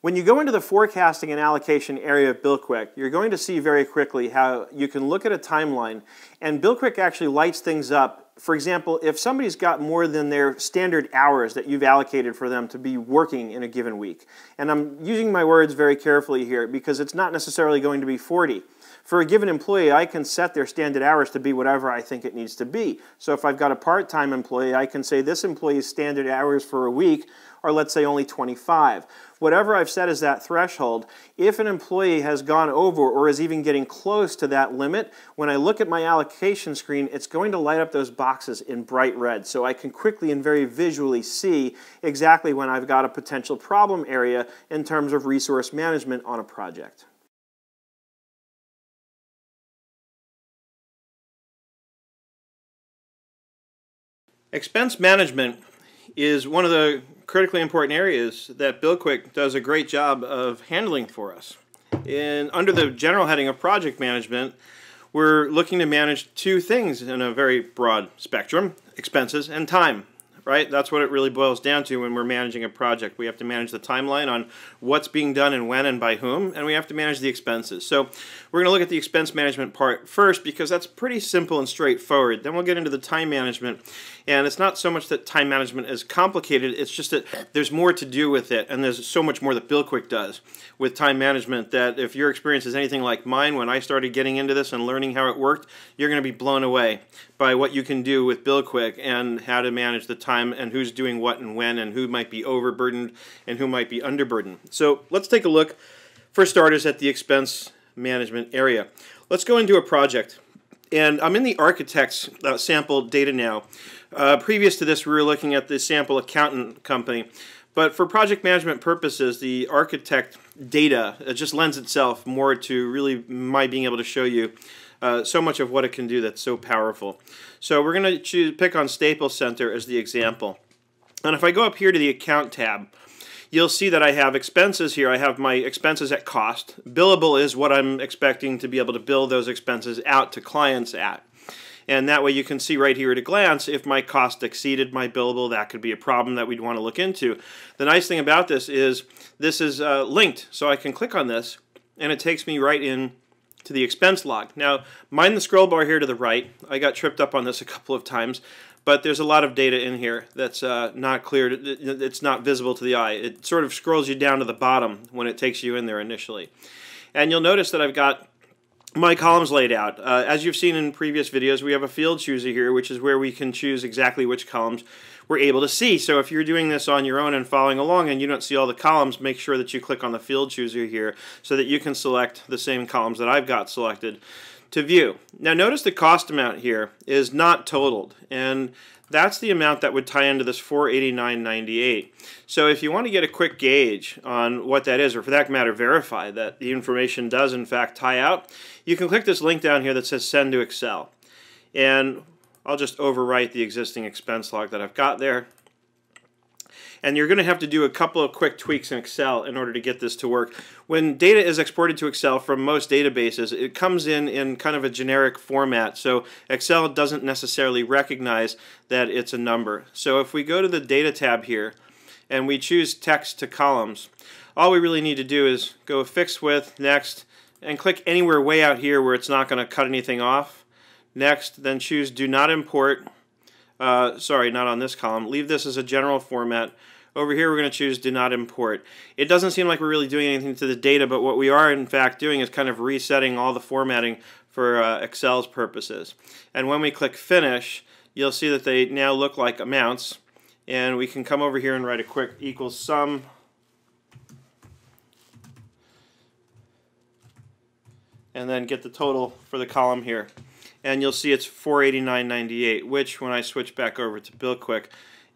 When you go into the forecasting and allocation area of BillQuick, you're going to see very quickly how you can look at a timeline, and BillQuick actually lights things up. For example, if somebody's got more than their standard hours that you've allocated for them to be working in a given week, and I'm using my words very carefully here because it's not necessarily going to be 40. For a given employee, I can set their standard hours to be whatever I think it needs to be. So if I've got a part-time employee, I can say this employee's standard hours for a week are, let's say, only 25. Whatever I've set as that threshold, if an employee has gone over or is even getting close to that limit, when I look at my allocation screen, it's going to light up those boxes in bright red. So I can quickly and very visually see exactly when I've got a potential problem area in terms of resource management on a project. Expense management is one of the critically important areas that BillQuick does a great job of handling for us. Under the general heading of project management, we're looking to manage two things in a very broad spectrum: expenses and time. Right? That's what it really boils down to when we're managing a project. We have to manage the timeline on what's being done and when and by whom, and we have to manage the expenses. So we're going to look at the expense management part first because that's pretty simple and straightforward. Then we'll get into the time management, and it's not so much that time management is complicated, it's just that there's more to do with it, and there's so much more that BillQuick does with time management that if your experience is anything like mine when I started getting into this and learning how it worked, you're going to be blown away by what you can do with BillQuick and how to manage the time and who's doing what and when and who might be overburdened and who might be underburdened. So let's take a look, for starters, at the expense management area. Let's go into a project. And I'm in the architect's sample data now. Previous to this, we were looking at the sample accountant company. But for project management purposes, the architect data just lends itself more to really my being able to show you so much of what it can do that's so powerful. So we're going to pick on Staples Center as the example. And if I go up here to the Account tab, you'll see that I have expenses here. I have my expenses at cost. Billable is what I'm expecting to be able to bill those expenses out to clients at. And that way you can see right here at a glance if my cost exceeded my billable. That could be a problem that we'd want to look into. The nice thing about this is linked. So I can click on this and it takes me right in to the expense log. Now, mind the scroll bar here to the right. I got tripped up on this a couple of times, but there's a lot of data in here that's not clear. It's not visible to the eye. It sort of scrolls you down to the bottom when it takes you in there initially. And you'll notice that I've got my columns laid out. As you've seen in previous videos, we have a field chooser here, which is where we can choose exactly which columns we're able to see. So if you're doing this on your own and following along and you don't see all the columns, make sure that you click on the field chooser here so that you can select the same columns that I've got selected to view. Now notice the cost amount here is not totaled, and that's the amount that would tie into this $489.98. So if you want to get a quick gauge on what that is, or for that matter verify that the information does in fact tie out, you can click this link down here that says Send to Excel. And I'll just overwrite the existing expense log that I've got there. And you're going to have to do a couple of quick tweaks in Excel in order to get this to work. When data is exported to Excel from most databases, it comes in kind of a generic format, so Excel doesn't necessarily recognize that it's a number. So if we go to the Data tab here and we choose Text to Columns, all we really need to do is go Fix With, Next, and click anywhere way out here where it's not going to cut anything off. Next, then choose Do Not Import. Sorry, not on this column. Leave this as a general format. Over here, we're going to choose Do Not Import. It doesn't seem like we're really doing anything to the data, but what we are, in fact, doing is kind of resetting all the formatting for Excel's purposes. And when we click Finish, you'll see that they now look like amounts. And we can come over here and write a quick equals sum. And then get the total for the column here. And you'll see it's $489.98, which when I switch back over to BillQuick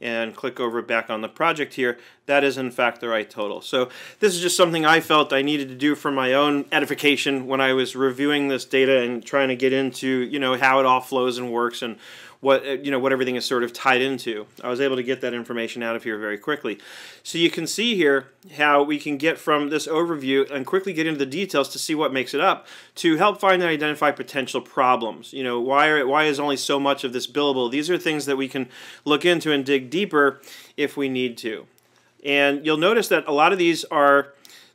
and click over back on the project here, that is in fact the right total. So this is just something I felt I needed to do for my own edification when I was reviewing this data and trying to get into, how it all flows and works and what everything is sort of tied into. I was able to get that information out of here very quickly. So you can see here how we can get from this overview and quickly get into the details to see what makes it up to help find and identify potential problems. Why is only so much of this billable? These are things that we can look into and dig deeper if we need to. And you'll notice that a lot of these are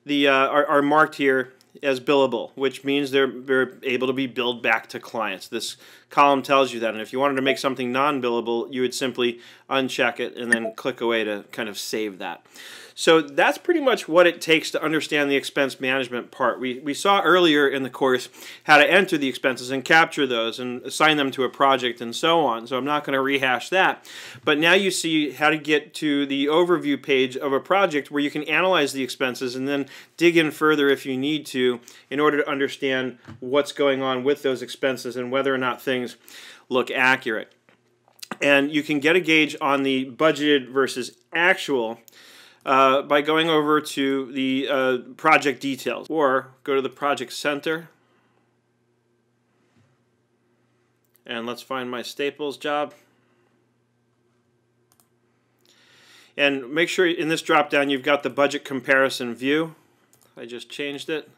are marked here as billable, which means they're able to be billed back to clients. This column tells you that, and if you wanted to make something non-billable, you would simply uncheck it and then click away to kind of save that. So that's pretty much what it takes to understand the expense management part. We saw earlier in the course how to enter the expenses and capture those and assign them to a project and so on. So I'm not going to rehash that. But now you see how to get to the overview page of a project where you can analyze the expenses and then dig in further if you need to in order to understand what's going on with those expenses and whether or not things look accurate. And you can get a gauge on the budgeted versus actual by going over to the project details, or go to the project center, and let's find my Staples job, and make sure in this drop down you've got the budget comparison view. I just changed it,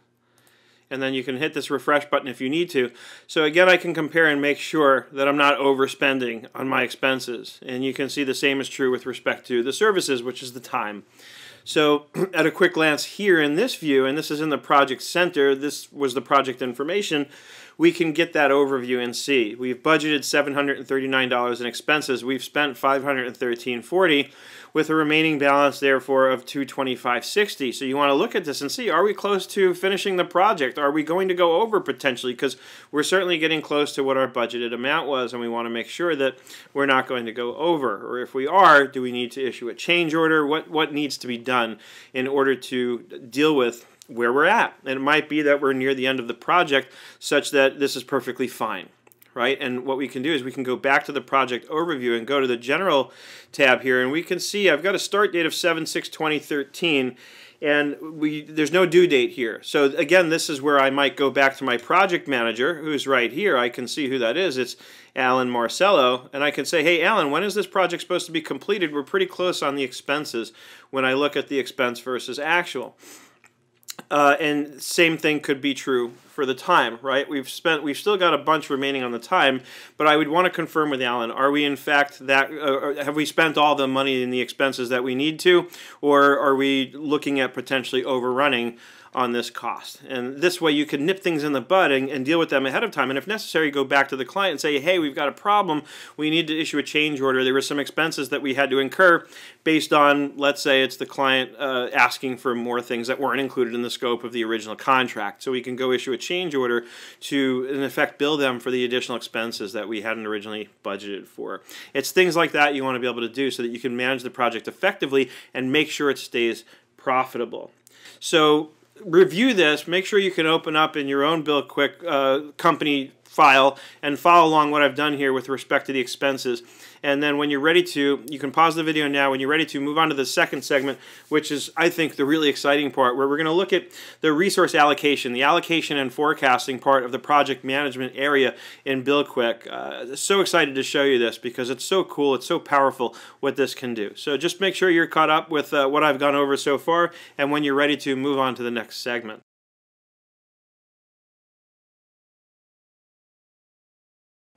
and then you can hit this refresh button if you need to. So again, I can compare and make sure that I'm not overspending on my expenses. And you can see the same is true with respect to the services, which is the time. So at a quick glance here in this view, and this is in the project center, this was the project information, we can get that overview and see. We've budgeted $739 in expenses. We've spent $513.40 with a remaining balance, therefore, of $225.60. So you want to look at this and see, are we close to finishing the project? Are we going to go over potentially? Because we're certainly getting close to what our budgeted amount was, and we want to make sure that we're not going to go over. Or if we are, do we need to issue a change order? What needs to be done in order to deal with where we're at? And it might be that we're near the end of the project such that this is perfectly fine, right? And what we can do is we can go back to the project overview and go to the general tab here, and we can see I've got a start date of 7/6/2013, and there's no due date here. So again, this is where I might go back to my project manager, who's right here. I can see who that is. It's Alan Marcello, and I can say, hey Alan, when is this project supposed to be completed? We're pretty close on the expenses when I look at the expense versus actual. And same thing could be true for the time, right? We've still got a bunch remaining on the time, but I would want to confirm with Alan, are we in fact have we spent all the money in the expenses that we need to, or are we looking at potentially overrunning on this cost? And this way you can nip things in the bud and deal with them ahead of time, and if necessary go back to the client and say, hey, we've got a problem, we need to issue a change order. There were some expenses that we had to incur based on, let's say it's the client asking for more things that weren't included in the scope of the original contract. So we can go issue a change order to in effect bill them for the additional expenses that we hadn't originally budgeted for. It's things like that you want to be able to do so that you can manage the project effectively and make sure it stays profitable. So review this, make sure you can open up in your own BillQuick company file and follow along what I've done here with respect to the expenses. And then when you're ready to, you can pause the video now. When you're ready to move on to the second segment, which is, I think, the really exciting part, where we're going to look at the resource allocation, the allocation and forecasting part of the project management area in BillQuick. So excited to show you this because it's so cool, it's so powerful what this can do. So just make sure you're caught up with what I've gone over so far, and when you're ready to move on to the next segment.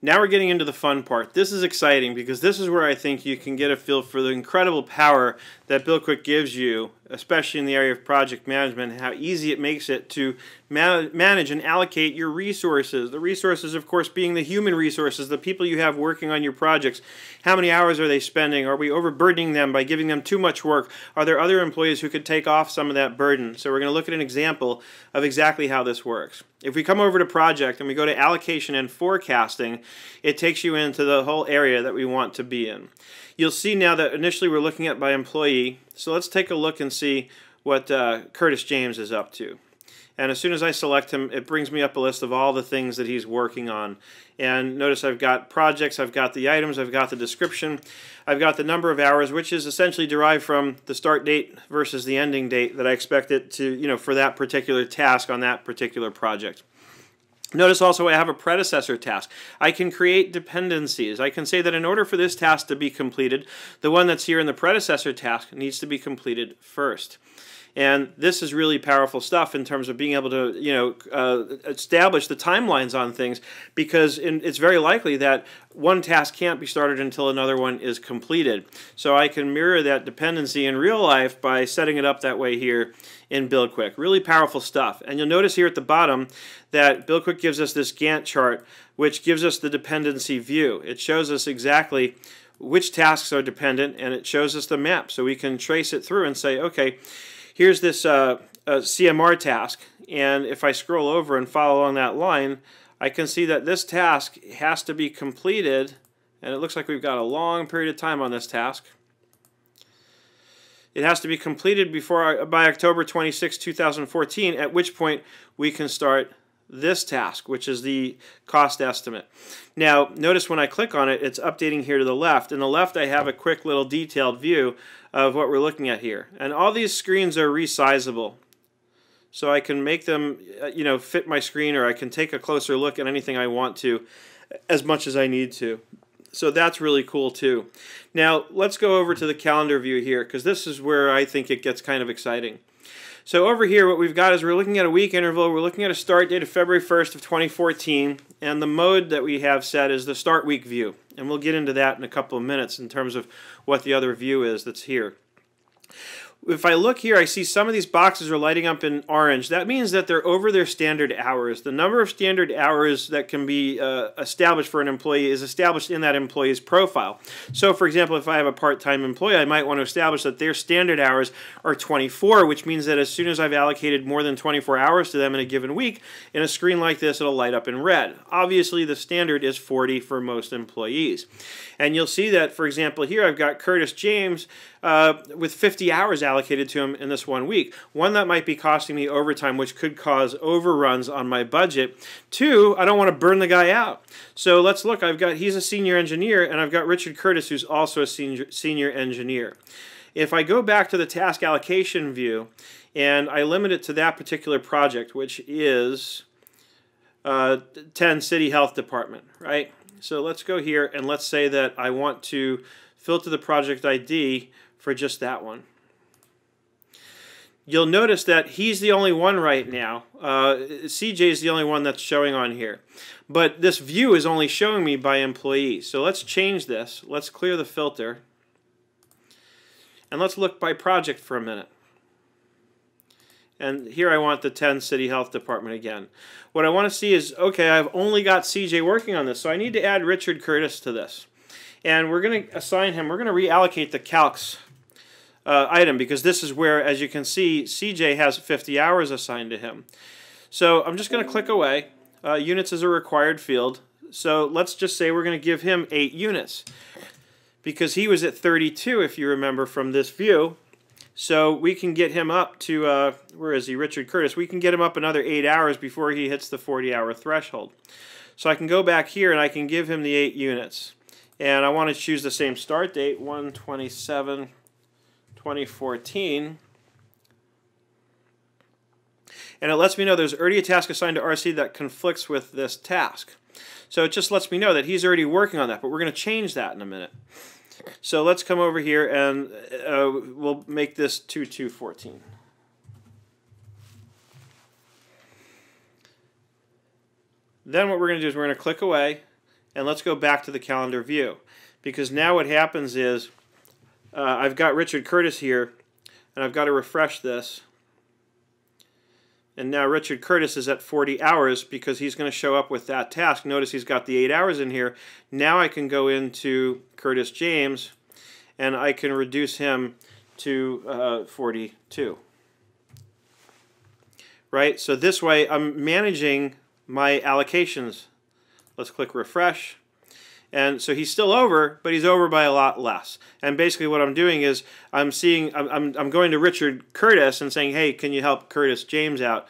Now we're getting into the fun part. This is exciting because this is where I think you can get a feel for the incredible power that BillQuick gives you, especially in the area of project management, and how easy it makes it to manage and allocate your resources. The resources, of course, being the human resources, the people you have working on your projects. How many hours are they spending? Are we overburdening them by giving them too much work? Are there other employees who could take off some of that burden? So we're going to look at an example of exactly how this works. If we come over to Project and we go to Allocation and Forecasting, it takes you into the whole area that we want to be in. You'll see now that initially we're looking at by employee. So let's take a look and see what Curtis James is up to. And as soon as I select him, it brings me up a list of all the things that he's working on. And notice I've got projects, I've got the items, I've got the description, I've got the number of hours, which is essentially derived from the start date versus the ending date that I expect it to, for that particular task on that particular project. Notice also I have a predecessor task. I can create dependencies. I can say that in order for this task to be completed, the one that's here in the predecessor task needs to be completed first. And this is really powerful stuff in terms of being able to, establish the timelines on things, because it's very likely that one task can't be started until another one is completed. So I can mirror that dependency in real life by setting it up that way here in BillQuick. Really powerful stuff. And you'll notice here at the bottom that BillQuick gives us this Gantt chart, which gives us the dependency view. It shows us exactly which tasks are dependent, and it shows us the map. So we can trace it through and say, okay, here's this CMR task, and if I scroll over and follow along that line, I can see that this task has to be completed, and it looks like we've got a long period of time on this task. It has to be completed by October 26, 2014, at which point we can start this task, which is the cost estimate. Now, notice when I click on it, it's updating here to the left. In the left, I have a quick little detailed view of what we're looking at here. And all these screens are resizable. So I can make them, fit my screen, or I can take a closer look at anything I want to, as much as I need to. So that's really cool too. Now, let's go over to the calendar view here, because this is where I think it gets kind of exciting. So over here, what we've got is we're looking at a week interval. We're looking at a start date of February 1st of 2014, and the mode that we have set is the start week view. And we'll get into that in a couple of minutes in terms of what the other view is that's here. If I look here, I see some of these boxes are lighting up in orange. That means that they're over their standard hours. The number of standard hours that can be established for an employee is established in that employee's profile. So, for example, if I have a part-time employee, I might want to establish that their standard hours are 24, which means that as soon as I've allocated more than 24 hours to them in a given week, in a screen like this, it'll light up in red. Obviously, the standard is 40 for most employees. And you'll see that, for example, here I've got Curtis James with 50 hours allocated to him in this 1 week. One, that might be costing me overtime, which could cause overruns on my budget. Two, I don't want to burn the guy out. So let's look. He's a senior engineer, and I've got Richard Curtis, who's also a senior engineer. If I go back to the task allocation view, and I limit it to that particular project, which is 10 City Health Department, right? So let's go here, and let's say that I want to filter the project ID for just that one. You'll notice that he's the only one right now. CJ is the only one that's showing on here. But this view is only showing me by employee. So let's change this. Let's clear the filter. And let's look by project for a minute. And here I want the 10 City Health Department again. What I want to see is, okay, I've only got CJ working on this, so I need to add Richard Curtis to this. And we're going to assign him, we're going to reallocate the calcs item, because this is where, as you can see, CJ has 50 hours assigned to him. So I'm just going to click away. Units is a required field. So let's just say we're going to give him 8 units, because he was at 32, if you remember from this view. So we can get him up to, where is he, Richard Curtis? We can get him up another 8 hours before he hits the 40-hour threshold. So I can go back here and I can give him the 8 units. And I want to choose the same start date, 1/27/2014. And it lets me know there's already a task assigned to RC that conflicts with this task. So it just lets me know that he's already working on that, but we're going to change that in a minute. So let's come over here and we'll make this 2/2/14. Then what we're going to do is we're going to click away, and let's go back to the calendar view. Because now what happens is I've got Richard Curtis here, and I've got to refresh this. And now Richard Curtis is at 40 hours because he's going to show up with that task. Notice he's got the 8 hours in here. Now I can go into Curtis James, and I can reduce him to 42. Right? So this way I'm managing my allocations. Let's click refresh. And so he's still over, but he's over by a lot less. And basically what I'm doing is I'm going to Richard Curtis and saying, hey, can you help Curtis James out?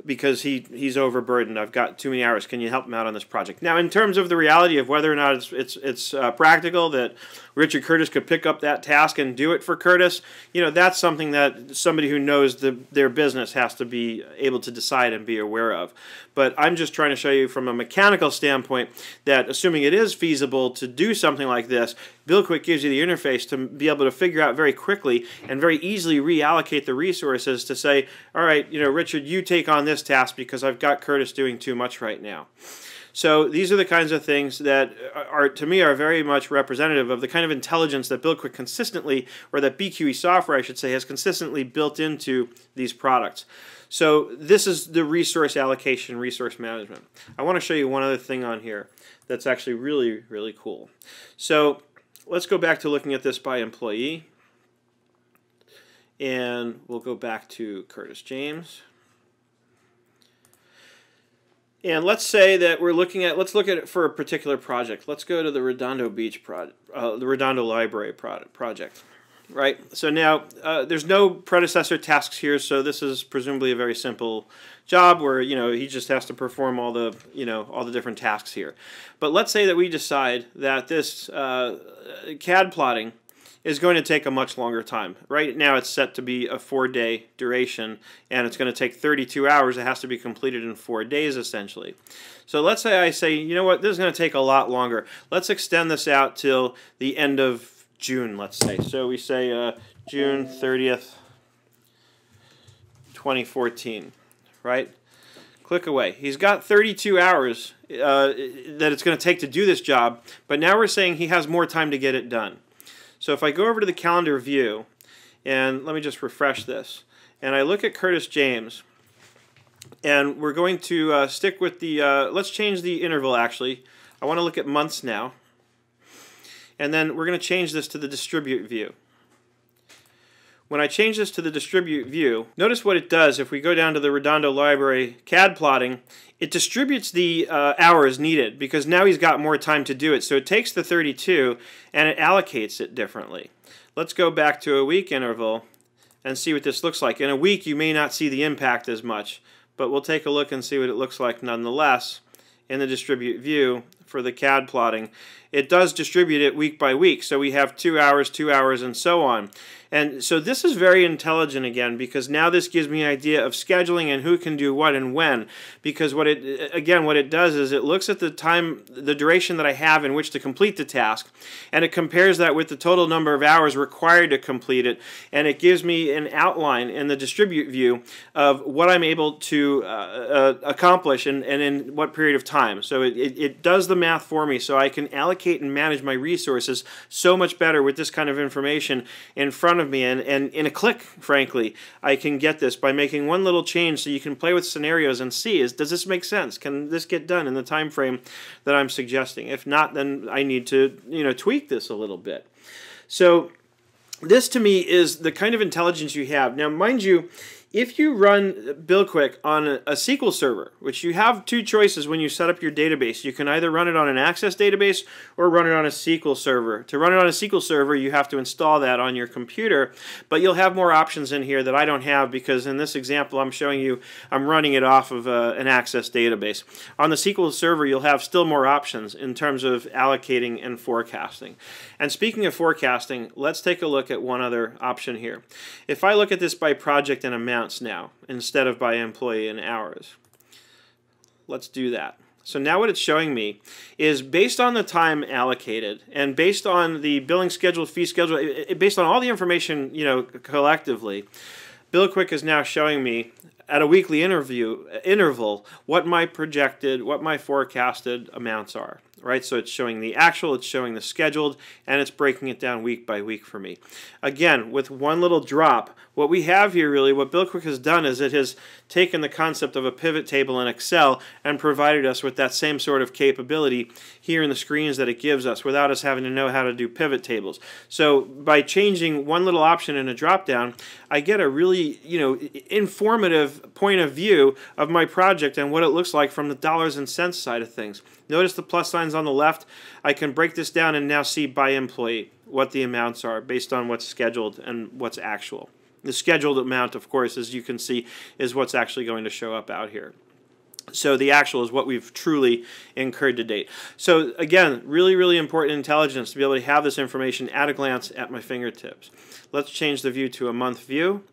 Because he's overburdened. I've got too many hours. Can you help him out on this project? Now, in terms of the reality of whether or not it's practical that Richard Curtis could pick up that task and do it for Curtis, that's something that somebody who knows their business has to be able to decide and be aware of. But I'm just trying to show you from a mechanical standpoint that assuming it is feasible to do something like this, BillQuick gives you the interface to be able to figure out very quickly and very easily reallocate the resources to say, all right, Richard, you take on this task because I've got Curtis doing too much right now. So these are the kinds of things that to me, are very much representative of the kind of intelligence that BillQuick consistently, or that BQE software, I should say, has consistently built into these products. So this is the resource allocation, resource management. I want to show you one other thing on here that's actually really, really cool. So let's go back to looking at this by employee. And we'll go back to Curtis James. And let's say that we're looking at, let's look at it for a particular project. Let's go to the Redondo Beach project, the Redondo Library project, right? So now there's no predecessor tasks here, so this is presumably a very simple job where he just has to perform all the all the different tasks here. But let's say that we decide that this CAD plotting is going to take a much longer time. Right now it's set to be a 4-day duration, and it's going to take 32 hours. It has to be completed in 4 days, essentially. So let's say I say, you know what, this is going to take a lot longer. Let's extend this out till the end of June, let's say. So we say June 30th, 2014, right? Click away. He's got 32 hours that it's going to take to do this job, but now we're saying he has more time to get it done. So if I go over to the calendar view, and let me just refresh this, and I look at Curtis James, and we're going to stick with the, let's change the interval actually. I want to look at months now. And then we're going to change this to the distribute view. When I change this to the distribute view, notice what it does. If we go down to the Redondo Library CAD plotting, it distributes the hours needed because now he's got more time to do it. So it takes the 32 and it allocates it differently. Let's go back to a week interval and see what this looks like. In a week you may not see the impact as much, but we'll take a look and see what it looks like nonetheless in the distribute view for the CAD plotting. It does distribute it week by week, so we have 2 hours, 2 hours, and so on. And so this is very intelligent again, because now this gives me an idea of scheduling and who can do what and when. Because what it does is it looks at the time, the duration that I have in which to complete the task, and it compares that with the total number of hours required to complete it, and it gives me an outline in the distribute view of what I'm able to accomplish and in what period of time. So it does the math for me, so I can allocate and manage my resources so much better with this kind of information in front of me, and in a click, frankly, I can get this by making one little change. So you can play with scenarios and see, does this make sense? Can this get done in the time frame that I'm suggesting? If not, then I need to tweak this a little bit. So this to me is the kind of intelligence you have. Now mind you, if you run BillQuick on a SQL server, which you have two choices when you set up your database, you can either run it on an Access database or run it on a SQL server. To run it on a SQL server, you have to install that on your computer, but you'll have more options in here that I don't have, because in this example I'm showing you I'm running it off of an Access database. On the SQL server, you'll have still more options in terms of allocating and forecasting. And speaking of forecasting, let's take a look at one other option here. If I look at this by project and amount now instead of by employee and hours. Let's do that. So now what it's showing me is, based on the time allocated and based on the billing schedule, fee schedule, based on all the information collectively, BillQuick is now showing me at a weekly interval what my projected, what my forecasted amounts are. Right, so it's showing the actual, it's showing the scheduled, and it's breaking it down week by week for me. Again, with one little drop, what we have here really, what BillQuick has done is it has taken the concept of a pivot table in Excel and provided us with that same sort of capability here in the screens that it gives us without us having to know how to do pivot tables. So by changing one little option in a drop-down, I get a really informative point of view of my project and what it looks like from the dollars and cents side of things. Notice the plus signs on the left. I can break this down and now see by employee what the amounts are based on what's scheduled and what's actual. The scheduled amount, of course, as you can see, is what's actually going to show up out here. So the actual is what we've truly incurred to date. So again, really, really important intelligence to be able to have this information at a glance at my fingertips. Let's change the view to a month view.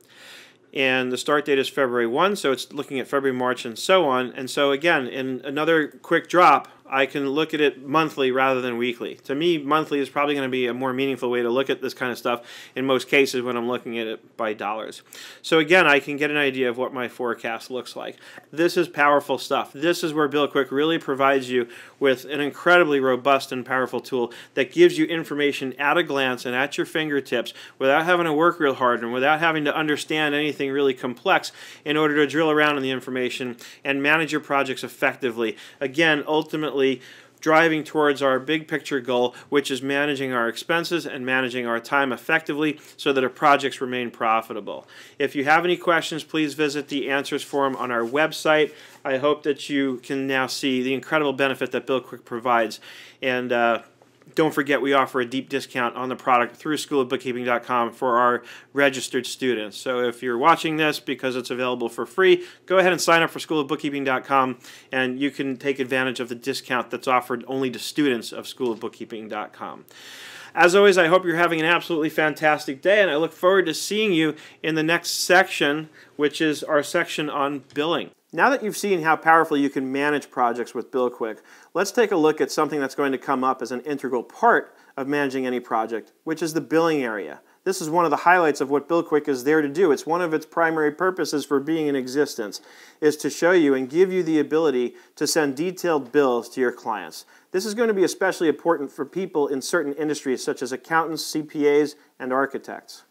And the start date is February 1, so it's looking at February, March, and so on. And so again, in another quick drop, I can look at it monthly rather than weekly. To me, monthly is probably going to be a more meaningful way to look at this kind of stuff in most cases when I'm looking at it by dollars. So again, I can get an idea of what my forecast looks like. This is powerful stuff. This is where BillQuick really provides you with an incredibly robust and powerful tool that gives you information at a glance and at your fingertips without having to work real hard and without having to understand anything really complex in order to drill around in the information and manage your projects effectively. Again, ultimately driving towards our big picture goal, which is managing our expenses and managing our time effectively so that our projects remain profitable. If you have any questions, please visit the answers form on our website. I hope that you can now see the incredible benefit that BillQuick provides. And don't forget, we offer a deep discount on the product through schoolofbookkeeping.com for our registered students. So if you're watching this because it's available for free, go ahead and sign up for schoolofbookkeeping.com and you can take advantage of the discount that's offered only to students of schoolofbookkeeping.com. As always, I hope you're having an absolutely fantastic day, and I look forward to seeing you in the next section, which is our section on billing. Now that you've seen how powerfully you can manage projects with BillQuick, let's take a look at something that's going to come up as an integral part of managing any project, which is the billing area. This is one of the highlights of what BillQuick is there to do. It's one of its primary purposes for being in existence, is to show you and give you the ability to send detailed bills to your clients. This is going to be especially important for people in certain industries such as accountants, CPAs, and architects.